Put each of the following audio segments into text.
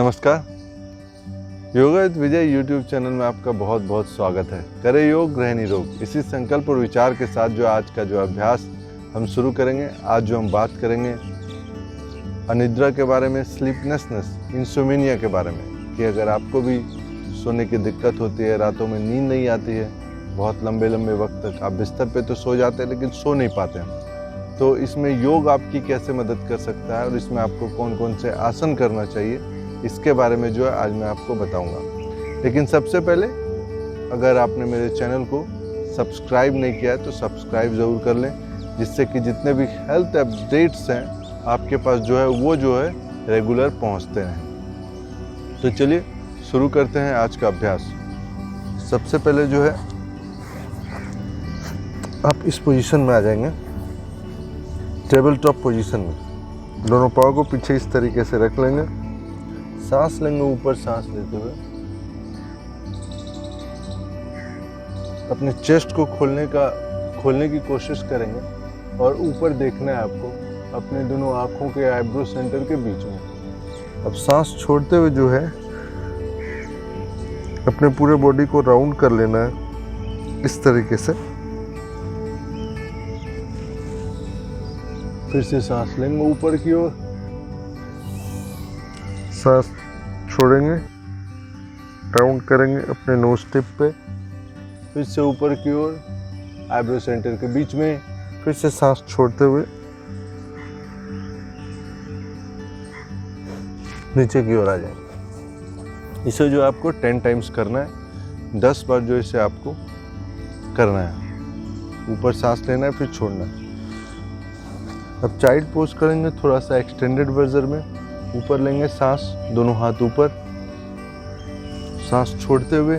नमस्कार। Yoga with Vijay YouTube channel में आपका बहुत बहुत स्वागत है। करें योग रहे निरोग, इसी संकल्प और विचार के साथ जो आज का जो अभ्यास हम शुरू करेंगे। आज जो हम बात करेंगे अनिद्रा के बारे में, स्लीपनेसनेस, इंसोमेनिया के बारे में, कि अगर आपको भी सोने की दिक्कत होती है, रातों में नींद नहीं आती है, बहुत लंबे लंबे वक्त तक आप बिस्तर पे तो सो जाते हैं लेकिन सो नहीं पाते हैं, तो इसमें योग आपकी कैसे मदद कर सकता है और इसमें आपको कौन कौन से आसन करना चाहिए, इसके बारे में जो है आज मैं आपको बताऊंगा। लेकिन सबसे पहले अगर आपने मेरे चैनल को सब्सक्राइब नहीं किया है तो सब्सक्राइब ज़रूर कर लें, जिससे कि जितने भी हेल्थ अपडेट्स हैं आपके पास जो है वो जो है रेगुलर पहुंचते हैं। तो चलिए शुरू करते हैं आज का अभ्यास। सबसे पहले जो है आप इस पोजीशन में आ जाएंगे, टेबल टॉप पोजीशन में। दोनों पाँव को पीछे इस तरीके से रख लेंगे, सांस लेंगे ऊपर, सांस लेते हुए अपने चेस्ट को खोलने की कोशिश करेंगे और ऊपर देखना है आपको, अपने दोनों आँखों के आईब्रो सेंटर के बीच में। अब सांस छोड़ते हुए जो है अपने पूरे बॉडी को राउंड कर लेना है इस तरीके से। फिर से सांस लेंगे ऊपर की ओर, सांस छोड़ेंगे, राउंड करेंगे अपने नोज टिप पे, फिर से ऊपर की ओर आईब्रो सेंटर के बीच में, फिर से सांस छोड़ते हुए नीचे की ओर आ जाएंगे। इसे जो आपको 10 टाइम्स करना है, 10 बार जो इसे आपको करना है। ऊपर सांस लेना है, फिर छोड़ना है। अब चाइल्ड पोज करेंगे, थोड़ा सा एक्सटेंडेड वर्जन में। ऊपर लेंगे सांस, दोनों हाथ ऊपर, सांस छोड़ते हुए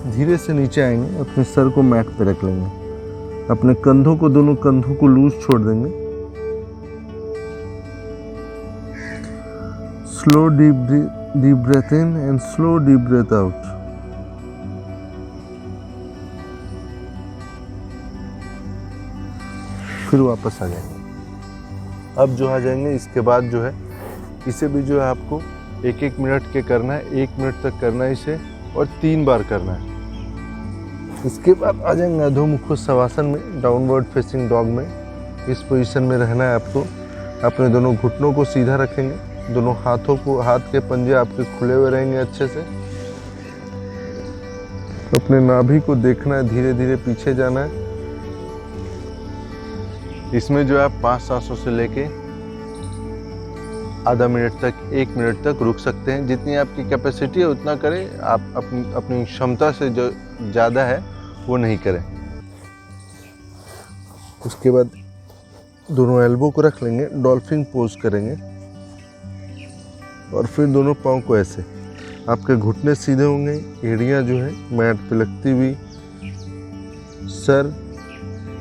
धीरे से नीचे आएंगे, अपने सर को मैट पे रख लेंगे, अपने कंधों को, दोनों कंधों को लूज छोड़ देंगे। Slow deep breath in and slow deep breath out. फिर वापस आ जाएंगे। अब जो आ जाएंगे इसके बाद जो है इसे भी जो है आपको 1-1 मिनट के करना है, 1 मिनट तक करना है इसे, और 3 बार करना है। इसके बाद आ जाएंगे अधोमुख शवासन में, डाउनवर्ड फेसिंग डॉग में। इस पोजीशन में रहना है आपको। अपने दोनों घुटनों को सीधा रखेंगे, दोनों हाथों को, हाथ के पंजे आपके खुले हुए रहेंगे अच्छे से। अपने नाभि को देखना है, धीरे धीरे पीछे जाना है। इसमें जो है आप 5 सांसों से लेके आधा मिनट तक, 1 मिनट तक रुक सकते हैं। जितनी आपकी कैपेसिटी है उतना करें, आप अपनी क्षमता से जो ज़्यादा है वो नहीं करें। उसके बाद दोनों एल्बो को रख लेंगे, डॉल्फिन पोज करेंगे, और फिर दोनों पाँव को ऐसे, आपके घुटने सीधे होंगे, एड़ियाँ जो है मैट पे लगती हुई, सर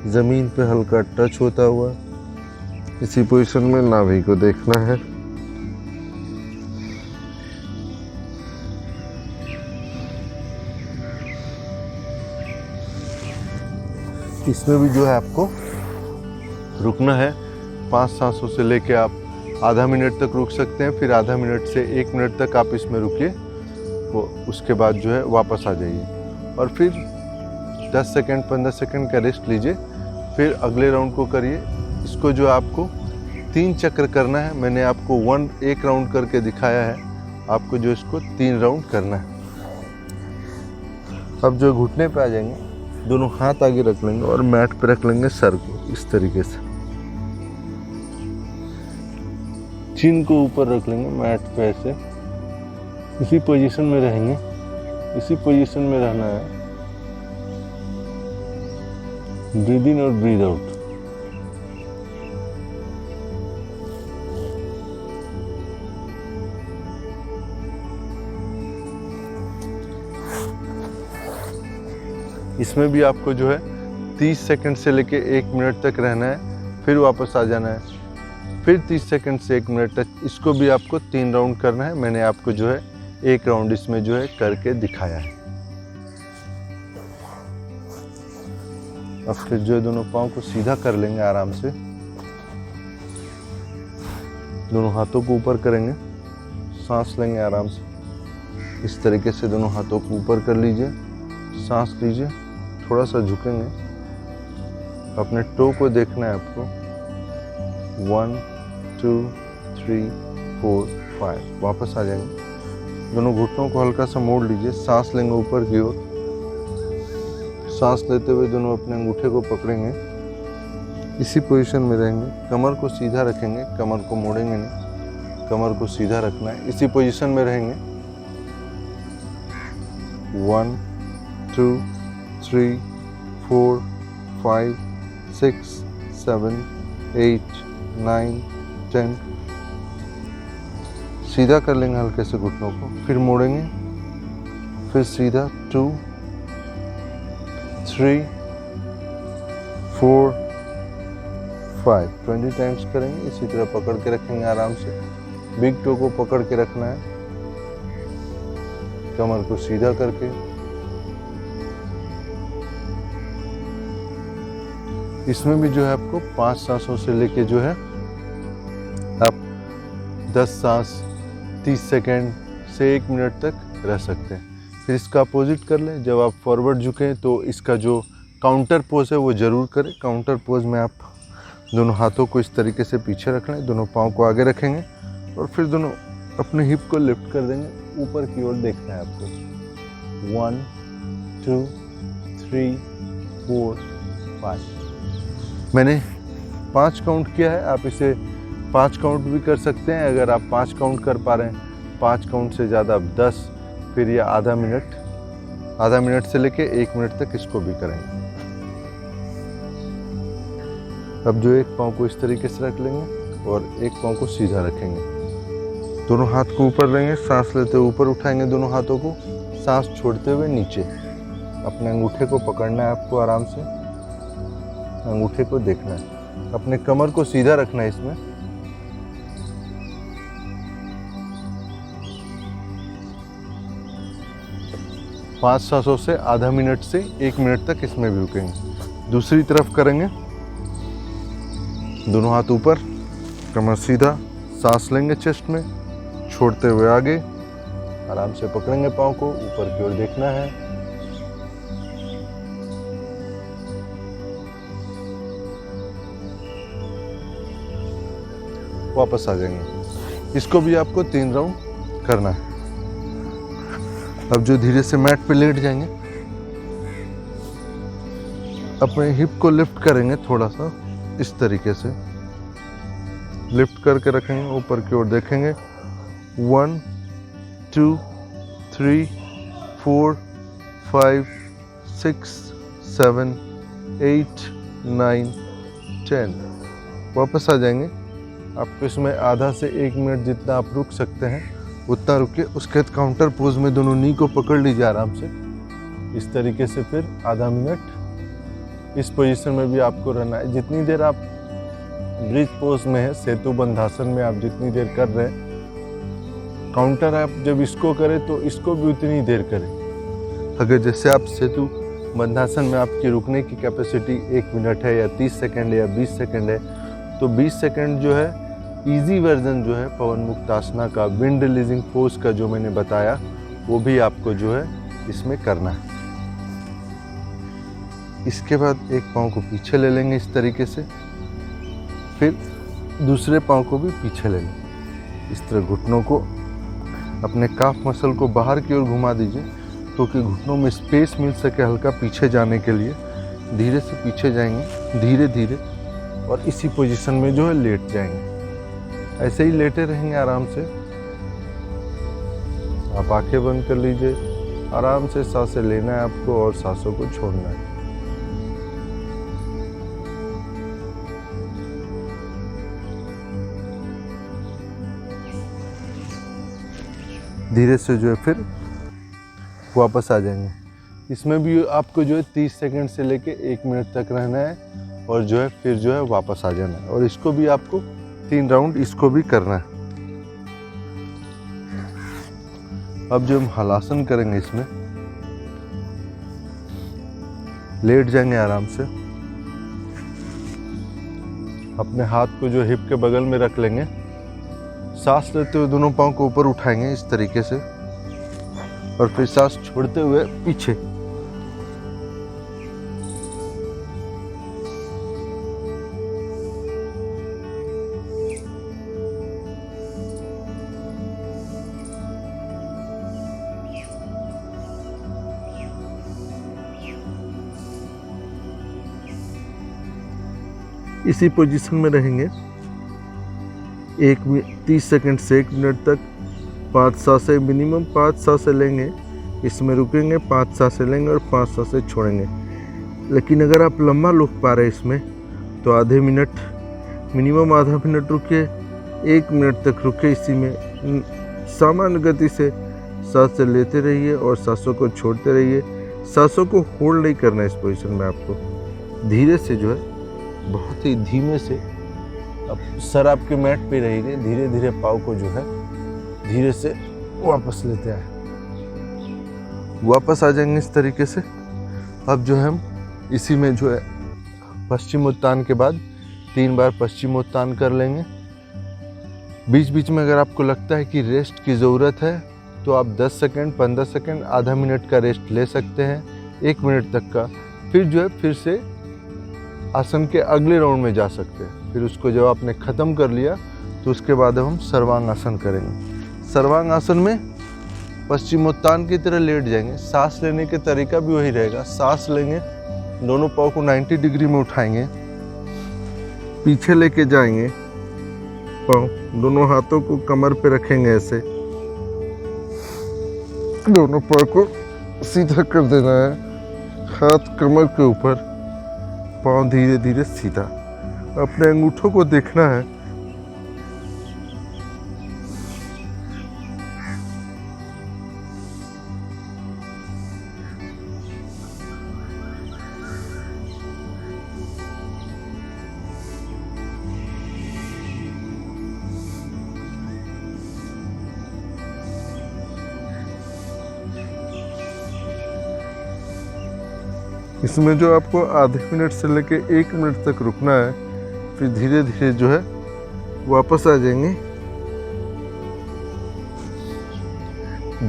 जमीन पे हल्का टच होता हुआ। इसी पोजीशन में नाभि को देखना है। इसमें भी जो है आपको रुकना है। 5 सांसों से लेके आप आधा मिनट तक रुक सकते हैं, फिर आधा मिनट से 1 मिनट तक आप इसमें रुकिए, वो उसके बाद जो है वापस आ जाइए और फिर 10 सेकंड 15 सेकंड का रेस्ट लीजिए। फिर अगले राउंड को करिए। इसको जो आपको 3 चक्र करना है। मैंने आपको 1 राउंड करके दिखाया है, आपको जो इसको 3 राउंड करना है। अब जो घुटने पे आ जाएंगे, दोनों हाथ आगे रख लेंगे और मैट पे रख लेंगे सर को इस तरीके से। चिन को ऊपर रख लेंगे मैट पे ऐसे। इसी पोजीशन में रहेंगे, इसी पोजीशन में रहना है। ब्रीद इन और ब्रीद आउट। इसमें भी आपको जो है 30 सेकंड से लेके 1 मिनट तक रहना है, फिर वापस आ जाना है, फिर 30 सेकंड से 1 मिनट तक। इसको भी आपको 3 राउंड करना है। मैंने आपको जो है 1 राउंड इसमें जो है करके दिखाया है। अब फिर जो दोनों पाँव को सीधा कर लेंगे आराम से, दोनों हाथों को ऊपर करेंगे, सांस लेंगे आराम से। इस तरीके से दोनों हाथों को ऊपर कर लीजिए, सांस लीजिए, थोड़ा सा झुकेंगे, अपने टो को देखना है आपको। 1 2 3 4 5, वापस आ जाएंगे। दोनों घुटनों को हल्का सा मोड़ लीजिए, सांस लेंगे ऊपर की ओर। सांस लेते हुए दोनों अपने अंगूठे को पकड़ेंगे, इसी पोजीशन में रहेंगे। कमर को सीधा रखेंगे, कमर को मोड़ेंगे नहीं, कमर को सीधा रखना है, इसी पोजीशन में रहेंगे। 1 2 3 4 5 6 7 8 9 10। सीधा कर लेंगे हल्के से घुटनों को, फिर मोड़ेंगे, फिर सीधा। 2 3 4 5, 20 टाइम्स करेंगे। इसी तरह पकड़ के रखेंगे आराम से। बिग टो को पकड़ के रखना है, कमर को सीधा करके। इसमें भी जो है आपको 5 सांसों से लेके जो है आप 10 सांस 30 सेकेंड से 1 मिनट तक रह सकते हैं। फिर इसका अपोजिट कर लें। जब आप फॉरवर्ड झुकें तो इसका जो काउंटर पोज है वो ज़रूर करें। काउंटर पोज में आप दोनों हाथों को इस तरीके से पीछे रख लें, दोनों पाँव को आगे रखेंगे और फिर दोनों अपने हिप को लिफ्ट कर देंगे, ऊपर की ओर देखना है आपको। 1 2 3 4 5। मैंने 5 काउंट किया है, आप इसे 5 काउंट भी कर सकते हैं। अगर आप 5 काउंट कर पा रहे हैं, 5 काउंट से ज़्यादा आप 10, फिर या आधा मिनट से लेके 1 मिनट तक इसको भी करेंगे। अब जो एक पाँव को इस तरीके से रख लेंगे और एक पाँव को सीधा रखेंगे। दोनों हाथ को ऊपर लेंगे, सांस लेते हुए ऊपर उठाएंगे दोनों हाथों को, सांस छोड़ते हुए नीचे। अपने अंगूठे को पकड़ना है आपको आराम से, अंगूठे को देखना है, अपने कमर को सीधा रखना है इसमें। पाँच सांसों से आधा मिनट से 1 मिनट तक इसमें भी रुकेंगे। दूसरी तरफ करेंगे, दोनों हाथ ऊपर, कमर सीधा, सांस लेंगे चेस्ट में, छोड़ते हुए आगे, आराम से पकड़ेंगे पाँव को, ऊपर की ओर देखना है। वापस आ जाएंगे। इसको भी आपको 3 राउंड करना है। अब जो धीरे से मैट पे लेट जाएंगे, अपने हिप को लिफ्ट करेंगे थोड़ा सा, इस तरीके से लिफ्ट करके रखेंगे, ऊपर की ओर देखेंगे। 1 2 3 4 5 6 7 8 9 10। वापस आ जाएंगे। आपको इसमें आधा से 1 मिनट जितना आप रुक सकते हैं उतना रुकिए। उसके बाद काउंटर पोज में दोनों नी को पकड़ लीजिए आराम से, इस तरीके से। फिर आधा मिनट इस पोजीशन में भी आपको रहना है। जितनी देर आप ब्रिज पोज में है, सेतु बंधासन में आप जितनी देर कर रहे हैं, काउंटर आप जब इसको करें तो इसको भी उतनी देर करें। अगर जैसे आप सेतु बंधासन में आपकी रुकने की कैपेसिटी 1 मिनट है या 30 सेकेंड या 20 सेकेंड है, तो 20 सेकेंड जो है इजी वर्जन जो है पवन मुक्तासना का, विंड रिलीजिंग पोज का जो मैंने बताया, वो भी आपको जो है इसमें करना है। इसके बाद एक पाँव को पीछे ले लेंगे इस तरीके से, फिर दूसरे पाँव को भी पीछे ले लेंगे। इस तरह घुटनों को, अपने काफ मसल को बाहर की ओर घुमा दीजिए क्योंकि घुटनों में स्पेस मिल सके हल्का पीछे जाने के लिए। धीरे से पीछे जाएंगे, धीरे धीरे, और इसी पोजीशन में जो है लेट जाएंगे। ऐसे ही लेटे रहेंगे आराम से। आप आंखें बंद कर लीजिए, आराम से सांसें लेना है आपको और सांसों को छोड़ना है। धीरे से जो है फिर वापस आ जाएंगे। इसमें भी आपको जो है 30 सेकंड से लेके 1 मिनट तक रहना है और जो है फिर जो है वापस आ जाना है। और इसको भी आपको 3 राउंड इसको भी करना है। अब जो हम हलासन करेंगे, इसमें लेट जाएंगे आराम से, अपने हाथ को जो हिप के बगल में रख लेंगे, सांस लेते हुए दोनों पाँव को ऊपर उठाएंगे इस तरीके से, और फिर सांस छोड़ते हुए पीछे। इसी पोजीशन में रहेंगे 30 सेकंड से 1 मिनट तक। 5 सांसें मिनिमम 5 सांसें लेंगे, इसमें रुकेंगे, 5 सांसें लेंगे और 5 सांसें छोड़ेंगे। लेकिन अगर आप लंबा रुक पा रहे इसमें तो आधे मिनट, मिनिमम आधा मिनट रुकिए, 1 मिनट तक रुके। इसी में सामान्य गति से सांसें लेते रहिए और सांसों को छोड़ते रहिए। सांसों को होल्ड नहीं करना है इस पोजीशन में, आपको धीरे से जो है, बहुत ही धीमे से, अब सर आपके मैट पे रहेंगे, धीरे धीरे पाँव को जो है धीरे से वापस लेते आए, वापस आ जाएंगे इस तरीके से। अब जो है हम इसी में जो है पश्चिमोत्तान के बाद 3 बार पश्चिमोत्तान कर लेंगे। बीच बीच में अगर आपको लगता है कि रेस्ट की ज़रूरत है तो आप 10 सेकंड, 15 सेकंड, आधा मिनट का रेस्ट ले सकते हैं, 1 मिनट तक का। फिर जो है फिर से आसन के अगले राउंड में जा सकते हैं। फिर उसको जब आपने ख़त्म कर लिया तो उसके बाद हम सर्वांग आसन करेंगे। सर्वांग आसन में पश्चिमोत्तान की तरह लेट जाएंगे। सांस लेने के तरीका भी वही रहेगा। सांस लेंगे, दोनों पाँव को 90 डिग्री में उठाएंगे, पीछे लेके जाएंगे, पाँव दोनों हाथों को कमर पे रखेंगे, ऐसे दोनों पाँव को सीधा कर देना है, हाथ कमर के ऊपर, पाँव धीरे धीरे सीधा। अपने अंगूठों को देखना है। इसमें जो आपको आधे मिनट से लेके 1 मिनट तक रुकना है, फिर धीरे धीरे जो है वापस आ जाएंगे।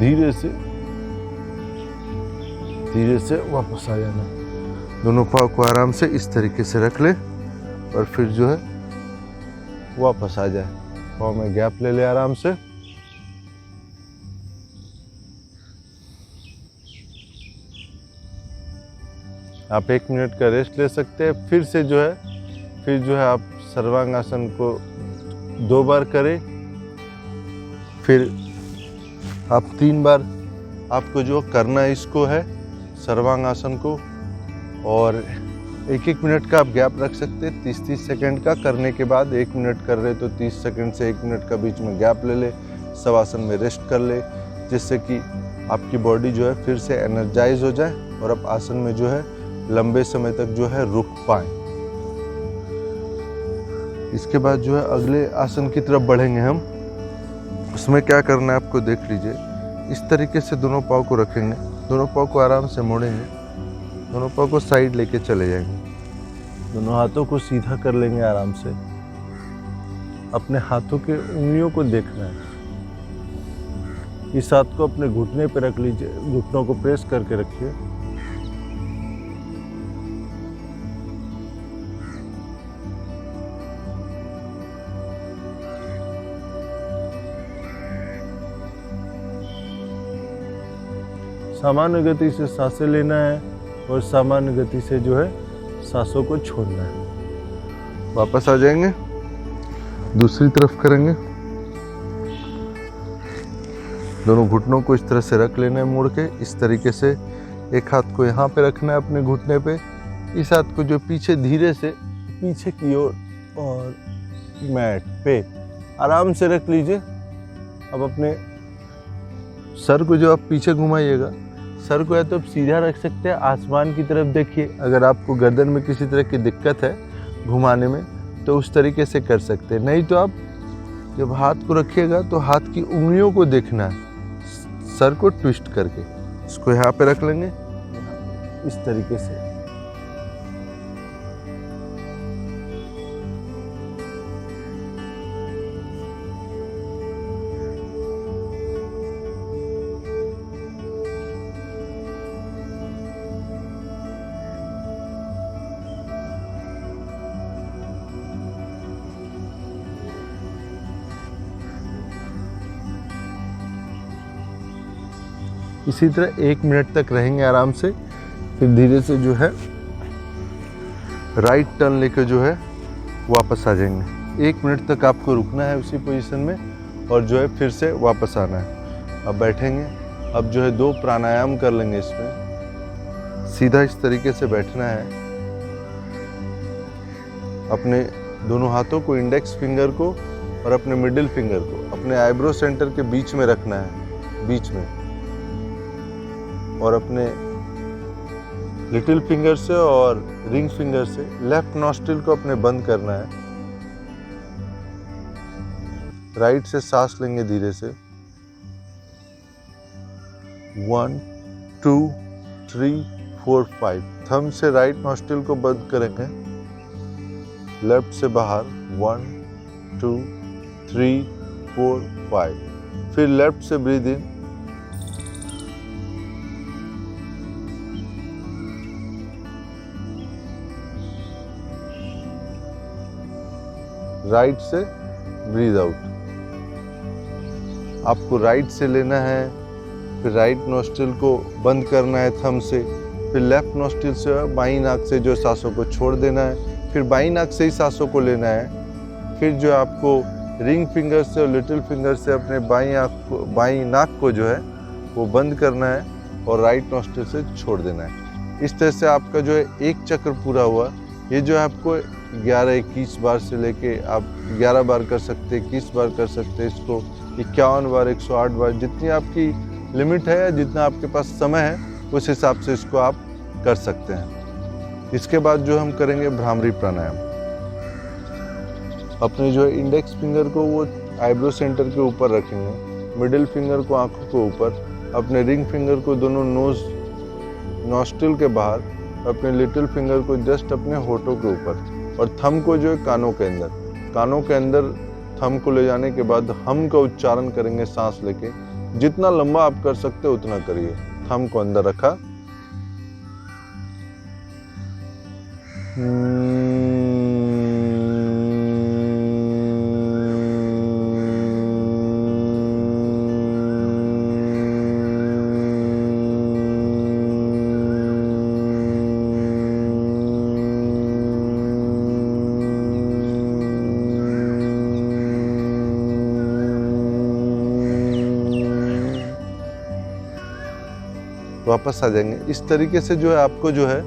धीरे से वापस आ जाना। दोनों पाँव को आराम से इस तरीके से रख ले और फिर जो है वापस आ जाए। पाँव में गैप ले ले आराम से। आप 1 मिनट का रेस्ट ले सकते हैं। फिर जो है आप सर्वांग आसन को 2 बार करें। फिर आप 3 बार आपको जो करना है इसको है सर्वांग आसन को, और 1-1 मिनट का आप गैप रख सकते हैं। 30-30 सेकंड का करने के बाद 1 मिनट कर रहे तो 30 सेकंड से 1 मिनट का बीच में गैप ले ले, शवासन में रेस्ट कर ले, जिससे कि आपकी बॉडी जो है फिर से एनर्जाइज हो जाए और आप आसन में जो है लंबे समय तक जो है रुक पाए। इसके बाद जो है अगले आसन की तरफ बढ़ेंगे हम। उसमें क्या करना है आपको देख लीजिए। इस तरीके से दोनों पाँव को रखेंगे, दोनों पाँव को आराम से मोड़ेंगे, दोनों पाँव को साइड लेके चले जाएंगे, दोनों हाथों को सीधा कर लेंगे आराम से। अपने हाथों के उंगलियों को देखना है। इस हाथ को अपने घुटने पे रख लीजिए, घुटनों को प्रेस करके रखिए। सामान्य गति से सांसें लेना है और सामान्य गति से जो है सांसों को छोड़ना है। वापस आ जाएंगे, दूसरी तरफ करेंगे। दोनों घुटनों को इस तरह से रख लेना है मोड़ के, इस तरीके से। एक हाथ को यहाँ पे रखना है अपने घुटने पे, इस हाथ को जो पीछे धीरे से पीछे की ओर और मैट पे आराम से रख लीजिए। अब अपने सर को जो आप पीछे घुमाइएगा, सर को या तो आप सीधा रख सकते हैं, आसमान की तरफ देखिए। अगर आपको गर्दन में किसी तरह की दिक्कत है घुमाने में तो उस तरीके से कर सकते हैं। नहीं तो आप जब हाथ को रखिएगा तो हाथ की उंगलियों को देखना है, सर को ट्विस्ट करके। इसको यहाँ पे रख लेंगे इस तरीके से। इसी तरह 1 मिनट तक रहेंगे आराम से। फिर धीरे से जो है राइट टर्न लेकर जो है वापस आ जाएंगे। 1 मिनट तक आपको रुकना है उसी पोजीशन में और जो है फिर से वापस आना है। अब बैठेंगे। अब जो है 2 प्राणायाम कर लेंगे इसमें। सीधा इस तरीके से बैठना है। अपने दोनों हाथों को, इंडेक्स फिंगर को और अपने मिडिल फिंगर को अपने आईब्रो सेंटर के बीच में रखना है, बीच में। और अपने लिटिल फिंगर से और रिंग फिंगर से लेफ्ट नॉस्ट्रिल को अपने बंद करना है। राइट से सांस लेंगे धीरे से। 1 2 3 4 5। थंब से राइट नॉस्ट्रिल को बंद करेंगे। लेफ्ट से बाहर 1 2 3 4 5। फिर लेफ्ट से ब्रीद इन। राइट से ब्रीद आउट। आपको राइट से लेना है, फिर राइट नोस्ट्रिल को बंद करना है थंब से, फिर लेफ्ट नोस्ट्रिल से बाईं नाक से जो सांसों को छोड़ देना है, फिर बाईं नाक से ही सांसों को लेना है। फिर जो आपको रिंग फिंगर से और लिटिल फिंगर से अपने बाईं नाक को जो है वो बंद करना है और राइट नोस्ट्रिल से छोड़ देना है। इस तरह से आपका जो है 1 चक्र पूरा हुआ। ये जो है आपको 11-21 बार से लेके आप 11 बार कर सकते, 21 बार कर सकते, इसको 51 बार, 108 बार, जितनी आपकी लिमिट है या जितना आपके पास समय है उस हिसाब से इसको आप कर सकते हैं। इसके बाद जो हम करेंगे भ्रामरी प्राणायाम। अपने जो है इंडेक्स फिंगर को वो आईब्रो सेंटर के ऊपर रखेंगे, मिडिल फिंगर को आंखों के ऊपर, अपने रिंग फिंगर को दोनों नोस्ट्रिल के बाहर, अपने लिटिल फिंगर को जस्ट अपने होठों के ऊपर और थंब को जो है कानों के अंदर थंब को ले जाने के बाद हम का उच्चारण करेंगे सांस लेके। जितना लंबा आप कर सकते हो उतना करिए। थंब को अंदर रखा, वापस आ जाएंगे। इस तरीके से जो है आपको जो है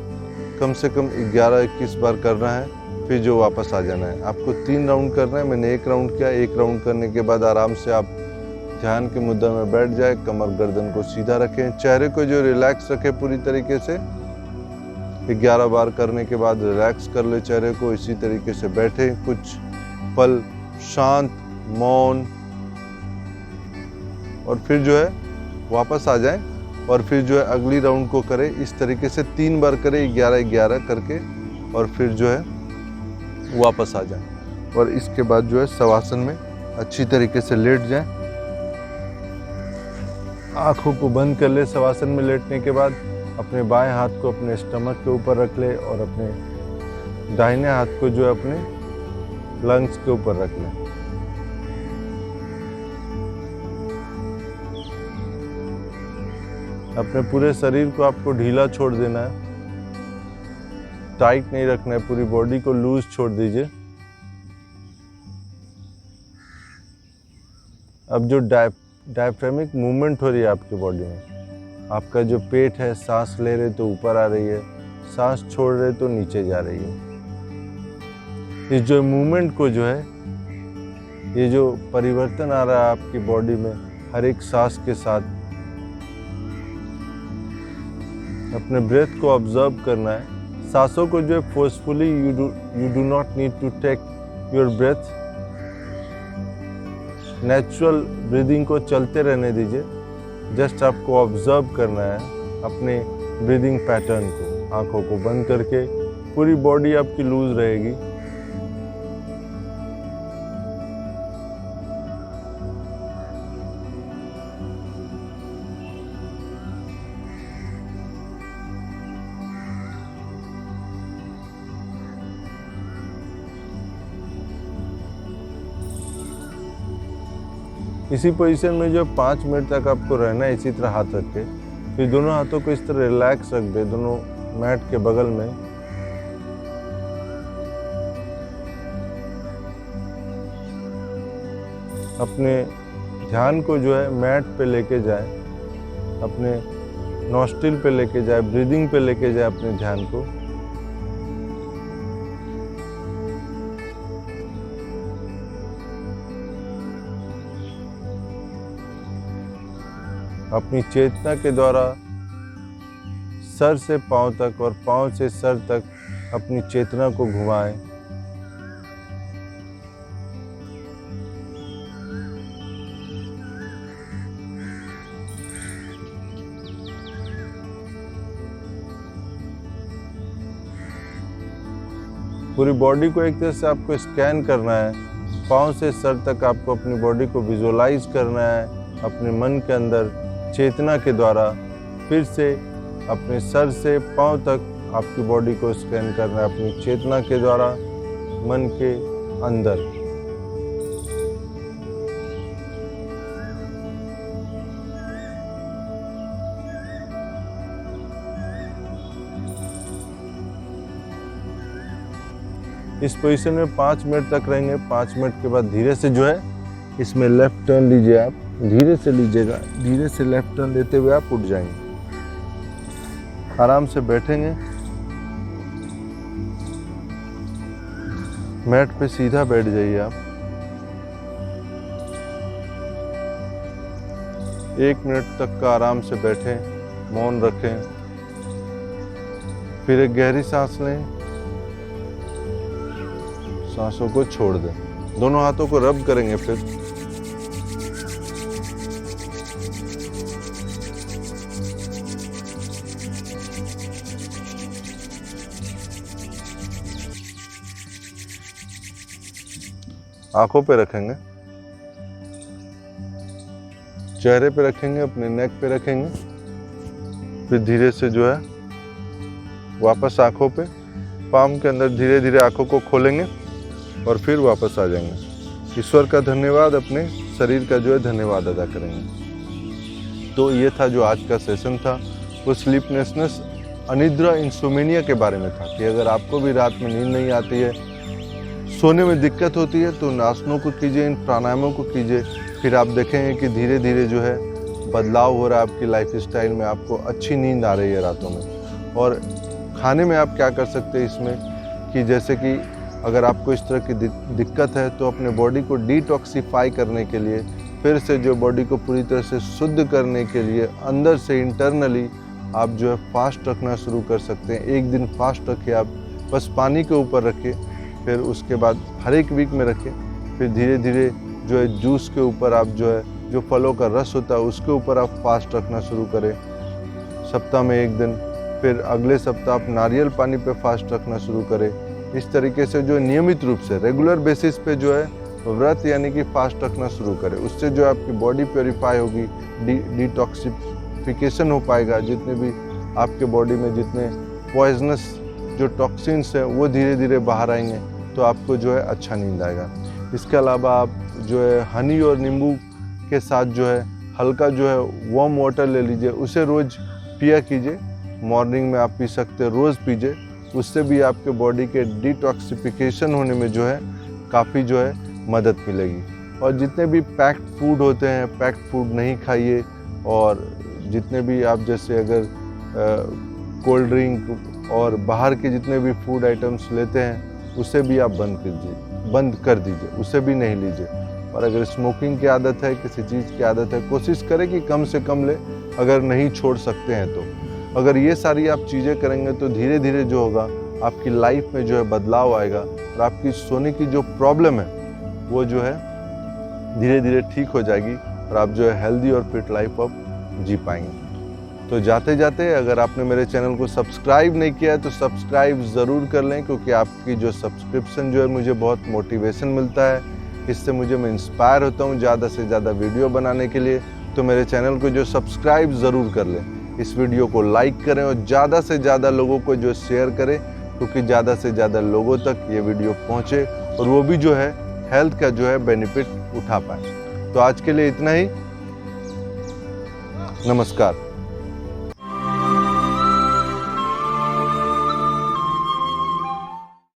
कम से कम 11-21 बार करना है। फिर जो वापस आ जाना है। आपको 3 राउंड करना है। मैंने 1 राउंड किया। 1 राउंड करने के बाद आराम से आप ध्यान के मुद्रा में बैठ जाए। कमर गर्दन को सीधा रखें, चेहरे को जो रिलैक्स रखें पूरी तरीके से। 11 बार करने के बाद रिलैक्स कर ले चेहरे को। इसी तरीके से बैठे कुछ पल शांत, मौन, और फिर जो है वापस आ जाएं और फिर जो है अगली राउंड को करें। इस तरीके से 3 बार करें 11-11 करके और फिर जो है वापस आ जाएं। और इसके बाद जो है शवासन में अच्छी तरीके से लेट जाएं। आंखों को बंद कर ले। शवासन में लेटने के बाद अपने बाएं हाथ को अपने स्टमक के ऊपर रख ले और अपने दाहिने हाथ को जो है अपने लंग्स के ऊपर रख ले। अपने पूरे शरीर को आपको ढीला छोड़ देना है, टाइट नहीं रखना है, पूरी बॉडी को लूज छोड़ दीजिए। अब जो डायफ्रामिक मूवमेंट हो रही है आपकी बॉडी में, आपका जो पेट है, सांस ले रहे तो ऊपर आ रही है, सांस छोड़ रहे तो नीचे जा रही है। इस जो मूवमेंट को जो है, ये जो परिवर्तन आ रहा है आपकी बॉडी में हर एक सांस के साथ, अपने ब्रेथ को ऑब्जर्व करना है। सांसों को जो है forcefully you do not need to take your breath. Natural breathing को चलते रहने दीजिए। जस्ट आपको ऑब्जर्व करना है अपने ब्रीदिंग पैटर्न को। आंखों को बंद करके पूरी बॉडी आपकी लूज रहेगी। इसी पोजीशन में जो 5 मिनट तक आपको रहना है, इसी तरह हाथ रख के। फिर दोनों हाथों को इस तरह रिलैक्स रख दे दोनों मैट के बगल में। अपने ध्यान को जो है मैट पे लेके जाए, अपने नॉस्ट्रिल पे लेके जाए, ब्रीदिंग पे लेके जाए अपने ध्यान को। अपनी चेतना के द्वारा सर से पांव तक और पांव से सर तक अपनी चेतना को घुमाएं। पूरी बॉडी को एक तरह से आपको स्कैन करना है। पांव से सर तक आपको अपनी बॉडी को विजुअलाइज करना है अपने मन के अंदर चेतना के द्वारा। फिर से अपने सर से पांव तक आपकी बॉडी को स्कैन करना है अपनी चेतना के द्वारा मन के अंदर। इस पोजीशन में 5 मिनट तक रहेंगे। 5 मिनट के बाद धीरे से जो है इसमें लेफ्ट टर्न लीजिए। आप धीरे से लीजिएगा, धीरे से लेफ्ट टर्न लेते हुए आप उठ जाएंगे। आराम से बैठेंगे, मैट पे सीधा बैठ जाइए आप। 1 मिनट तक का आराम से बैठें, मौन रखें। फिर एक गहरी सांस लें, सांसों को छोड़ दें। दोनों हाथों को रब करेंगे। फिर आंखों पे रखेंगे, चेहरे पे रखेंगे, अपने नेक पे रखेंगे। फिर धीरे से जो है वापस आंखों पे, पाम के अंदर धीरे धीरे आंखों को खोलेंगे और फिर वापस आ जाएंगे। ईश्वर का धन्यवाद, अपने शरीर का जो है धन्यवाद अदा करेंगे। तो ये था जो आज का सेशन था, वो स्लीपनेसनेस, अनिद्रा, इंसोमेनिया के बारे में था कि अगर आपको भी रात में नींद नहीं आती है, सोने में दिक्कत होती है, तो इन आसनों को कीजिए, इन प्राणायामों को कीजिए। फिर आप देखेंगे कि धीरे धीरे जो है बदलाव हो रहा है आपकी लाइफ स्टाइल में, आपको अच्छी नींद आ रही है रातों में। और खाने में आप क्या कर सकते हैं इसमें कि जैसे कि अगर आपको इस तरह की दिक्कत है तो अपने बॉडी को डिटॉक्सिफाई करने के लिए, फिर से जो बॉडी को पूरी तरह से शुद्ध करने के लिए अंदर से इंटरनली आप जो है फास्ट रखना शुरू कर सकते हैं। एक दिन फास्ट रखिए आप, बस पानी के ऊपर रखिए। फिर उसके बाद हर एक वीक में रखें। फिर धीरे धीरे जो है जूस के ऊपर आप जो है, जो फलों का रस होता है उसके ऊपर आप फास्ट रखना शुरू करें सप्ताह में 1 दिन। फिर अगले सप्ताह आप नारियल पानी पे फास्ट रखना शुरू करें। इस तरीके से जो नियमित रूप से रेगुलर बेसिस पे जो है व्रत यानी कि फास्ट रखना शुरू करें। उससे जो आपकी बॉडी प्योरीफाई होगी, डिटॉक्सिफिकेशन हो पाएगा। जितने भी आपके बॉडी में जितने पॉइजनस जो टॉक्सिन्स हैं वो धीरे धीरे बाहर आएंगे, तो आपको जो है अच्छा नींद आएगा। इसके अलावा आप जो है हनी और नींबू के साथ जो है हल्का जो है वार्म वाटर ले लीजिए, उसे रोज़ पिया कीजिए। मॉर्निंग में आप पी सकते हैं, रोज़ पीजिए। उससे भी आपके बॉडी के डिटॉक्सिफिकेशन होने में जो है काफ़ी जो है मदद मिलेगी। और जितने भी पैक्ड फूड होते हैं, पैक्ड फूड नहीं खाइए। और जितने भी आप जैसे अगर कोल्ड ड्रिंक और बाहर के जितने भी फूड आइटम्स लेते हैं उसे भी आप बंद कर दीजिए, उसे भी नहीं लीजिए। और अगर स्मोकिंग की आदत है, किसी चीज़ की आदत है, कोशिश करें कि कम से कम ले, अगर नहीं छोड़ सकते हैं तो। अगर ये सारी आप चीज़ें करेंगे तो धीरे धीरे जो होगा आपकी लाइफ में जो है बदलाव आएगा और आपकी सोने की जो प्रॉब्लम है वो जो है धीरे धीरे ठीक हो जाएगी और आप जो है हेल्दी और फिट लाइफ आप जी पाएंगे। तो जाते जाते अगर आपने मेरे चैनल को सब्सक्राइब नहीं किया है तो सब्सक्राइब ज़रूर कर लें, क्योंकि आपकी जो सब्सक्रिप्शन जो है मुझे बहुत मोटिवेशन मिलता है। इससे मैं इंस्पायर होता हूँ ज़्यादा से ज़्यादा वीडियो बनाने के लिए। तो मेरे चैनल को जो सब्सक्राइब ज़रूर कर लें, इस वीडियो को लाइक करें और ज़्यादा से ज़्यादा लोगों को जो शेयर करें, क्योंकि ज़्यादा से ज़्यादा लोगों तक ये वीडियो पहुँचे और वो भी जो है हेल्थ का जो है बेनिफिट उठा पाए। तो आज के लिए इतना ही। नमस्कार।